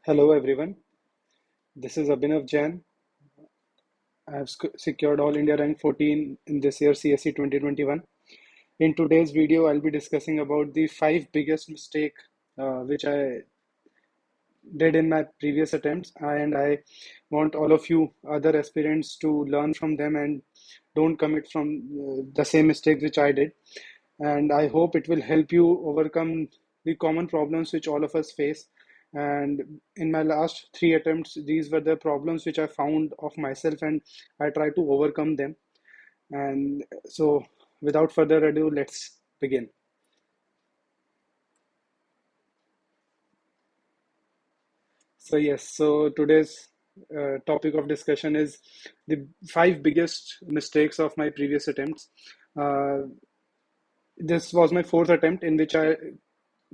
Hello everyone, this is Abhinav Jain. I have secured All India rank 14 in this year CSE 2021. In today's video, I'll be discussing about the five biggest mistake which I did in my previous attempts, and I want all of you other aspirants to learn from them and don't commit from the same mistakes which I did. And I hope it will help you overcome the common problems which all of us face. And in my last three attempts, these were the problems which I found of myself, and I try to overcome them. And so, without further ado, let's begin. So yes, so today's topic of discussion is the five biggest mistakes of my previous attempts. Uh, this was my fourth attempt in which I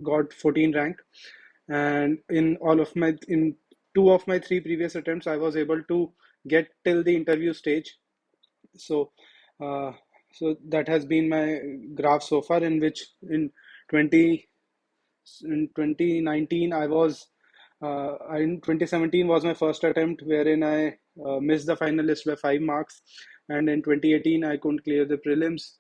got 14 rank, and in two of my three previous attempts, I was able to get till the interview stage. So, uh, so that has been my graph so far. In which 20 in 2019 I was in 2017 was my first attempt wherein I missed the finalist by 5 marks, and in 2018 I couldn't clear the prelims.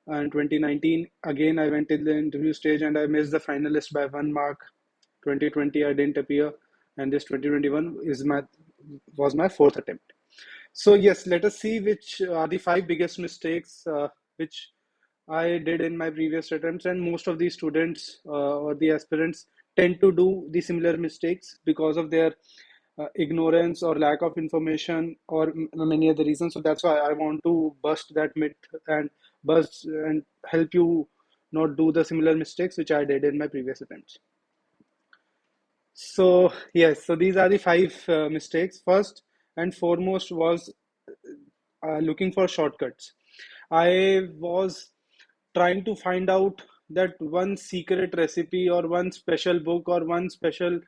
And 2019 again I went in the interview stage and I missed the finalist by 1 mark. 2020 I didn't appear, and this 2021 is my was my fourth attempt. So yes, let us see which are the five biggest mistakes which I did in my previous attempts, and most of the students or the aspirants tend to do the similar mistakes because of their ignorance or lack of information or many other reasons. So that's why I want to bust that myth and bust and help you not do the similar mistakes which I did in my previous attempts. So yes, so these are the five mistakes. First and foremost was looking for shortcuts. I was trying to find out that one secret recipe or one special book or one special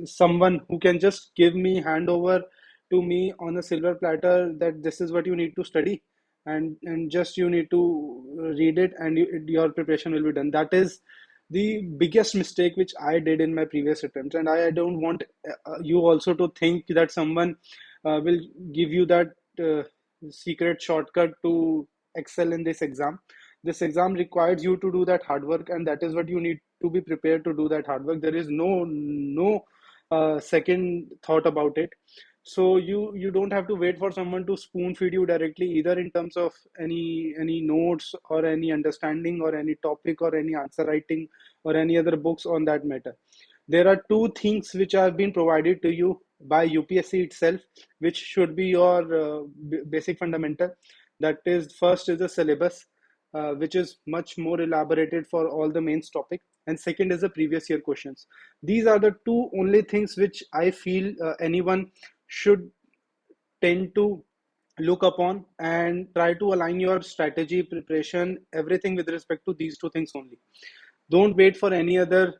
someone who can just give me hand over to me on a silver platter that this is what you need to study, and just you need to read it and your preparation will be done. That is the biggest mistake which I did in my previous attempts, and I don't want you also to think that someone will give you that secret shortcut to excel in this exam. This exam requires you to do that hard work, and that is what you need to be prepared to do that hard work. There is no second thought about it. So you don't have to wait for someone to spoon feed you directly, either in terms of any notes or any understanding or any topic or any answer writing or any other books on that matter. There are two things which have been provided to you by UPSC itself, which should be your basic fundamental. That is, first is the syllabus, which is much more elaborated for all the mains topic, and second is the previous year questions. These are the two only things which I feel anyone should tend to look upon and try to align your strategy, preparation, everything with respect to these two things only. Don't wait for any other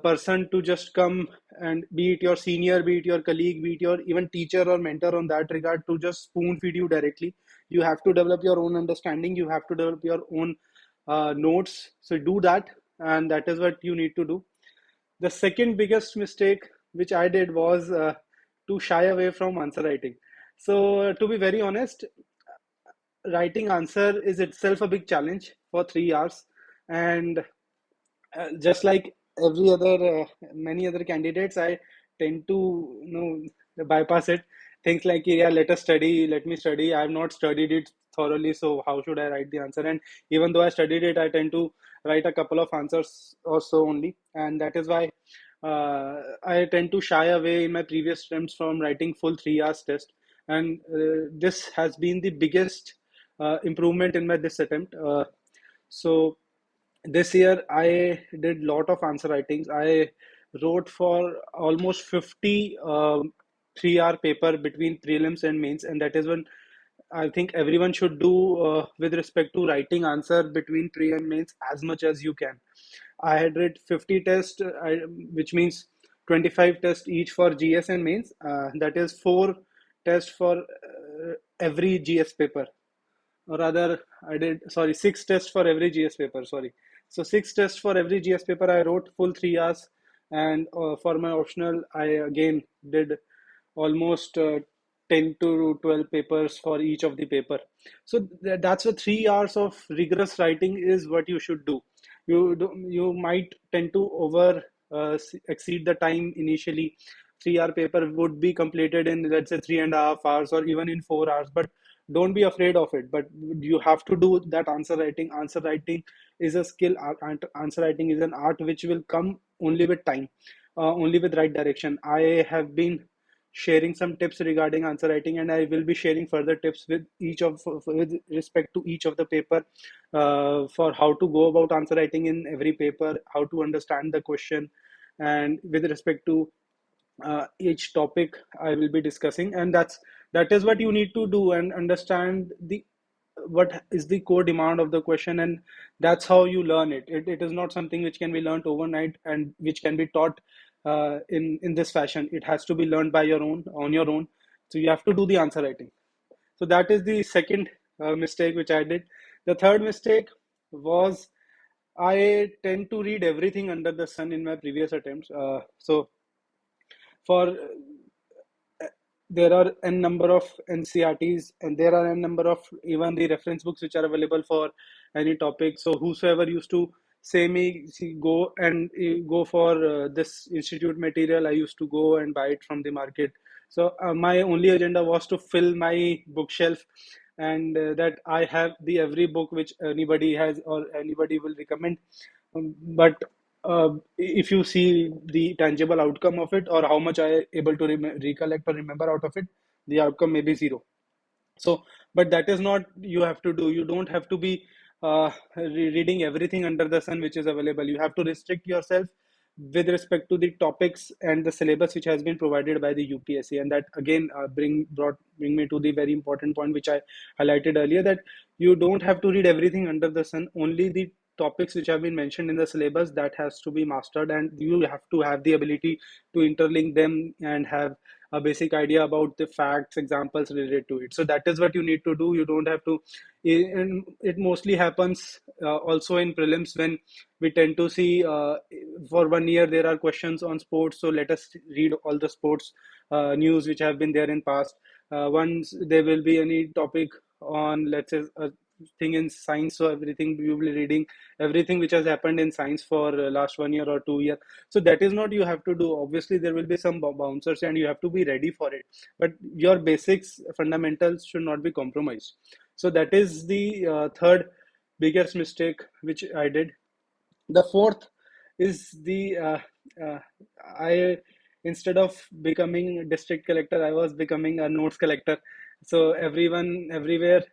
person to just come, and be it your senior, be it your colleague, be it your even teacher or mentor on that regard, to just spoon feed you directly. You have to develop your own understanding, you have to develop your own notes. So do that, and that is what you need to do. The second biggest mistake which I did was to shy away from answer writing. So, to be very honest, writing answer is itself a big challenge for 3 hours, and just like every other many other candidates, I tend to bypass it. Things like, yeah, let me study. I have not studied it thoroughly, so how should I write the answer? And even though I studied it, I tend to write a couple of answers or so only, and that is why I tend to shy away in my previous attempts from writing full 3 hours test. And this has been the biggest improvement in my this attempt. So this year I did lot of answer writings. I wrote for almost 50 3 hour paper between prelims and mains, and that is when I think everyone should do with respect to writing answer between pre and mains as much as you can. I had read 50 tests, which means 25 tests each for GS and mains. That is four tests for every GS paper, or rather I did, sorry, six tests for every GS paper, sorry. So six tests for every GS paper. I wrote full 3 hours, and for my optional, I again did almost 10 to 12 papers for each of the paper. So that's the 3 hours of rigorous writing is what you should do. You might tend to over exceed the time initially. 3 hour paper would be completed in, let's say, 3.5 hours or even in 4 hours, but don't be afraid of it. But you have to do that answer writing. Answer writing is a skill. Answer writing is an art which will come only with time, only with right direction. I have been sharing some tips regarding answer writing, and I will be sharing further tips with each of with respect to each of the paper, for how to go about answer writing in every paper, how to understand the question, and with respect to each topic I will be discussing. And that is what you need to do and understand the what is the core demand of the question, and that's how you learn it. It is not something which can be learned overnight and which can be taught in this fashion. It has to be learned by your own on your own. So you have to do the answer writing. So that is the second mistake which I did. The third mistake was I tend to read everything under the sun in my previous attempts. So for there are n number of NCRTs, and there are n number of even the reference books which are available for any topic. So whosoever used to say me, see, go and go for this institute material, I used to go and buy it from the market. So my only agenda was to fill my bookshelf, and that I have the every book which anybody has or anybody will recommend. But if you see the tangible outcome of it, or how much I able to recollect or remember out of it, the outcome may be zero. So, but that is not you have to do. You don't have to be reading everything under the sun which is available. You have to restrict yourself with respect to the topics and the syllabus which has been provided by the UPSC. And that again bring me to the very important point which I highlighted earlier, that you don't have to read everything under the sun. Only the topics which have been mentioned in the syllabus that has to be mastered, and you have to have the ability to interlink them and have a basic idea about the facts, examples related to it. So that is what you need to do. You don't have to, and it mostly happens also in prelims, when we tend to see for 1 year there are questions on sports. So let us read all the sports news which have been there in past. Once there will be any topic on, let's say, a thing in science, so everything you will be reading everything which has happened in science for last 1 year or 2 year. So that is not you have to do. Obviously there will be some bouncers and you have to be ready for it, but your basics fundamentals should not be compromised. So that is the third biggest mistake which I did. The fourth is the uh, I instead of becoming district collector, I was becoming a notes collector. So everyone everywhere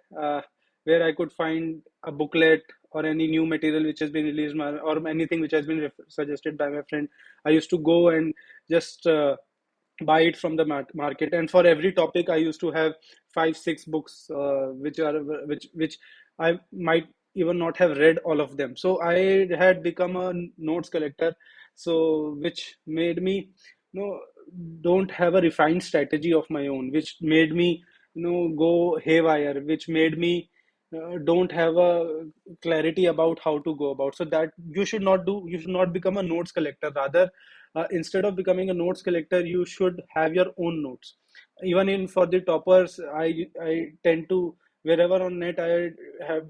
where I could find a booklet or any new material which has been released, or anything which has been suggested by my friend, I used to go and just buy it from the market. And for every topic I used to have 5 6 books which I might even not have read all of them. So I had become a notes collector, so which made me, you know, don't have a refined strategy of my own, which made me, go haywire, which made me don't have a clarity about how to go about. So that you should not do. You should not become a notes collector. Rather, instead of becoming a notes collector, you should have your own notes. Even in for the toppers, I tend to, wherever on net have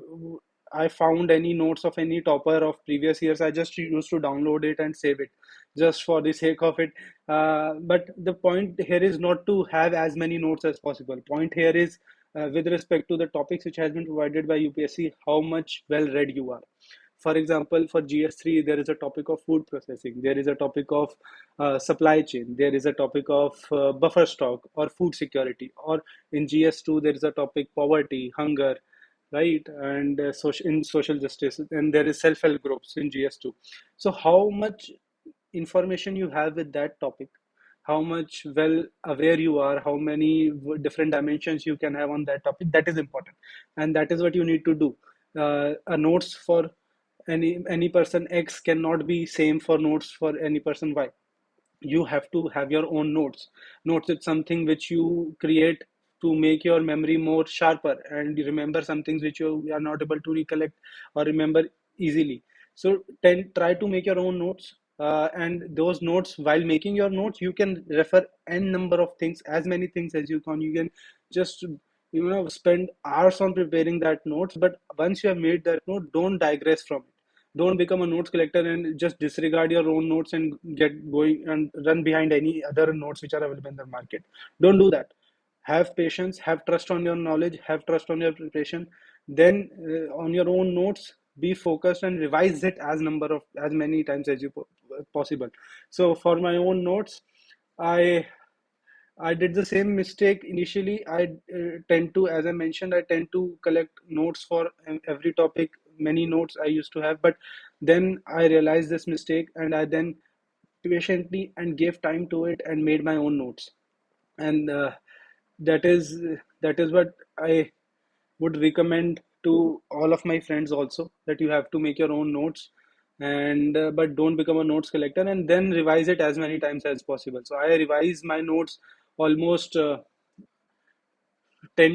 I found any notes of any topper of previous years, I just used to download it and save it, just for the sake of it. But the point here is not to have as many notes as possible. Point here is, with respect to the topics which has been provided by UPSC, how much well read you are. For example, for GS3, there is a topic of food processing, there is a topic of supply chain, there is a topic of buffer stock or food security, or in GS2, there is a topic poverty, hunger, right? And in social justice, and there is self-help groups in GS2. So, how much information you have with that topic, how much well aware you are, how many different dimensions you can have on that topic, that is important. And that is what you need to do. A notes for any person X cannot be same for notes for any person Y. You have to have your own notes. Notes is something which you create to make your memory more sharper, and you remember some things which you are not able to recollect or remember easily. So try to make your own notes. and those notes, while making your notes, you can refer n number of things, as many things as you can just spend hours on preparing that notes. But once you have made that note, don't digress from it. Don't become a notes collector and just disregard your own notes and get going and run behind any other notes which are available in the market. Don't do that. Have patience, have trust on your knowledge, have trust on your preparation. Then on your own notes, be focused and revise it as many times as you possible. So for my own notes, I I did the same mistake initially. I tend to, as I mentioned, I tend to collect notes for every topic, many notes I used to have. But then I realized this mistake, and I then patiently and gave time to it and made my own notes. And that is that is what I would recommend to all of my friends also, that you have to make your own notes, and but don't become a notes collector, and then revise it as many times as possible. So I revise my notes almost 10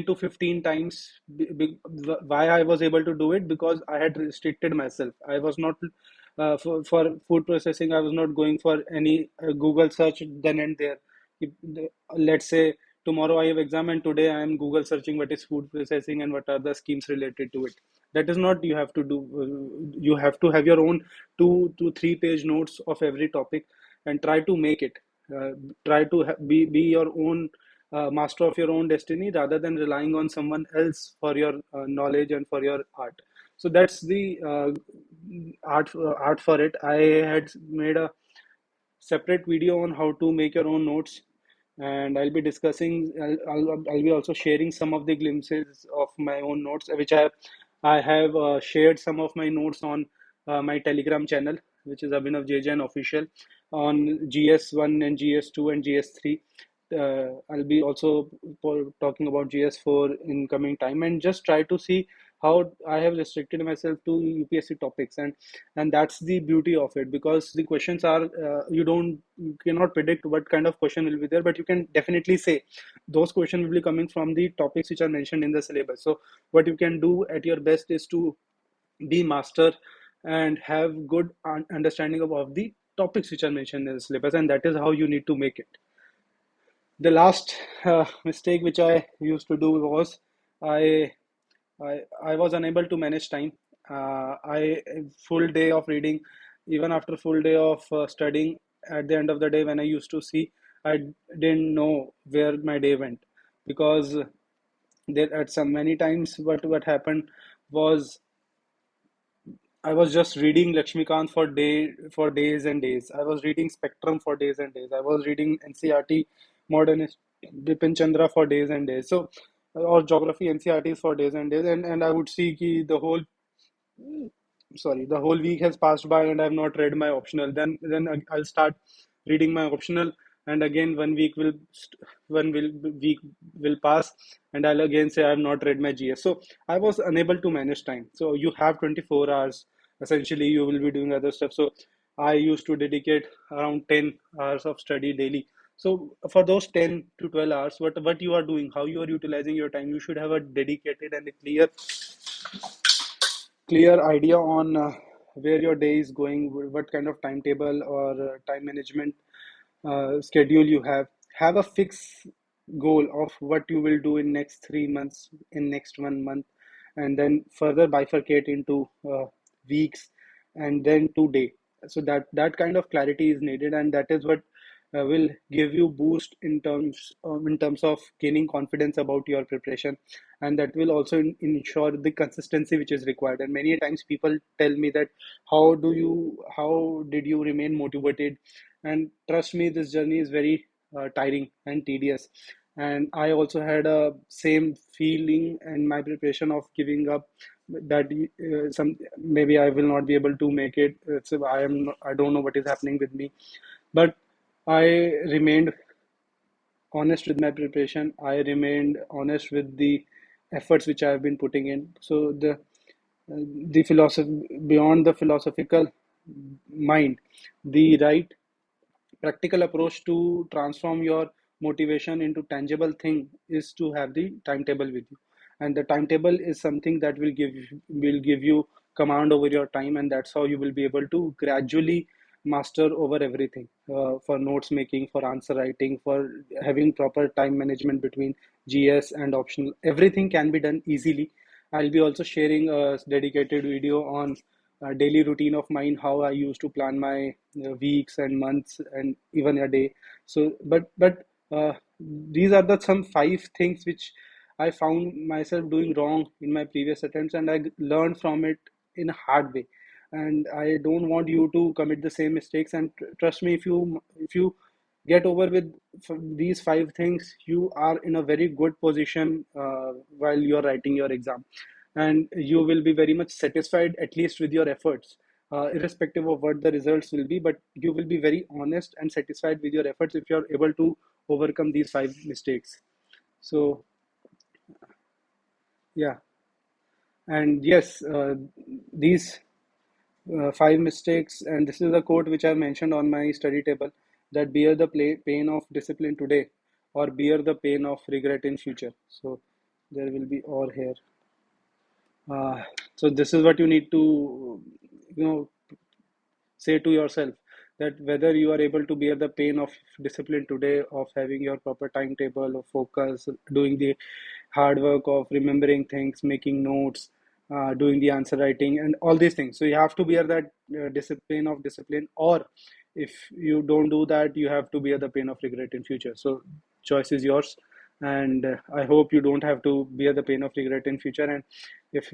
to 15 times. Why I was able to do it? Because I had restricted myself. I was not for food processing, I was not going for any Google search then and there. If, let's say tomorrow I have exam and today I am Google searching what is food processing and what are the schemes related to it. That is not you have to do. You have to have your own 2 to 3 page notes of every topic and try to make it. Uh, Try to be your own master of your own destiny rather than relying on someone else for your knowledge and for your art. So that's the art for it. I had made a separate video on how to make your own notes, and I'll be discussing. I'll be also sharing some of the glimpses of my own notes, which I have shared some of my notes on my Telegram channel, which is Abhinav J Jain official, on GS1 and GS2 and GS3. I'll be also talking about GS4 in coming time, and just try to see how I have restricted myself to UPSC topics, and that's the beauty of it, because the questions are you cannot predict what kind of question will be there, but you can definitely say those questions will be coming from the topics which are mentioned in the syllabus. So what you can do at your best is to be master and have good understanding of the topics which are mentioned in the syllabus, and that is how you need to make it. The last mistake which I used to do was I I was unable to manage time. I full day of reading, even after full day of studying. At the end of the day, when I used to see, I didn't know where my day went, because there at some many times what happened was I was just reading Lakshmikant for days and days. I was reading Spectrum for days and days. I was reading NCRT Modernist Bipin Chandra for days and days. So or geography NCRTs for days and days, and I would see ki the whole week has passed by and I have not read my optional. Then I'll start reading my optional, and again one will week will pass, and I'll again say I have not read my GS. So I was unable to manage time. So you have 24 hours. Essentially, you will be doing other stuff. So I used to dedicate around 10 hours of study daily. So for those 10 to 12 hours, what you are doing, how you are utilizing your time, you should have a dedicated and a clear idea on where your day is going, what kind of timetable or time management schedule you have a fixed goal of what you will do in next 3 months, in next 1 month, and then further bifurcate into weeks and then to day. So that kind of clarity is needed, and that is what will give you boost in terms of gaining confidence about your preparation, and that will also ensure the consistency which is required. And many times people tell me that how did you remain motivated, and trust me, this journey is very tiring and tedious, and I also had a same feeling in my preparation of giving up, that some maybe I will not be able to make it. I don't know what is happening with me, but I remained honest with my preparation. I remained honest with the efforts which I have been putting in. So the philosophy, beyond the philosophical mind, the right practical approach to transform your motivation into tangible thing is to have the timetable with you. And the timetable is something that will give you command over your time, and that's how you will be able to gradually master over everything, for notes making, for answer writing, for having proper time management between GS and optional. Everything can be done easily. I'll be also sharing a dedicated video on daily routine of mine, how I used to plan my weeks and months and even a day. So, but these are the some five things which I found myself doing wrong in my previous attempts, and I learned from it in a hard way. And I don't want you to commit the same mistakes. And trust me, if you get over with these five things, you are in a very good position while you're writing your exam, and you will be very much satisfied at least with your efforts, irrespective of what the results will be. But you will be very honest and satisfied with your efforts if you're able to overcome these five mistakes. So yeah, and yes, these five mistakes, and this is a quote which I mentioned on my study table, that bear the pain of discipline today, or bear the pain of regret in future. So there will be or here. Uh, so this is what you need to, you know, say to yourself, that whether you are able to bear the pain of discipline today, of having your proper timetable of focus, doing the hard work of remembering things, making notes, doing the answer writing and all these things. So you have to bear that discipline of discipline, or if you don't do that, you have to bear the pain of regret in future. So choice is yours, and I hope you don't have to bear the pain of regret in future. And if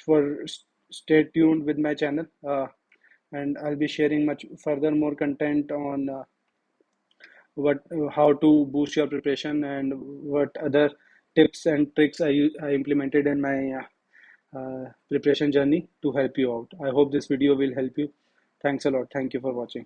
for stay tuned with my channel, and I'll be sharing much further more content on what how to boost your preparation, and what other tips and tricks I implemented in my preparation journey to help you out. I hope this video will help you. Thanks a lot. Thank you for watching.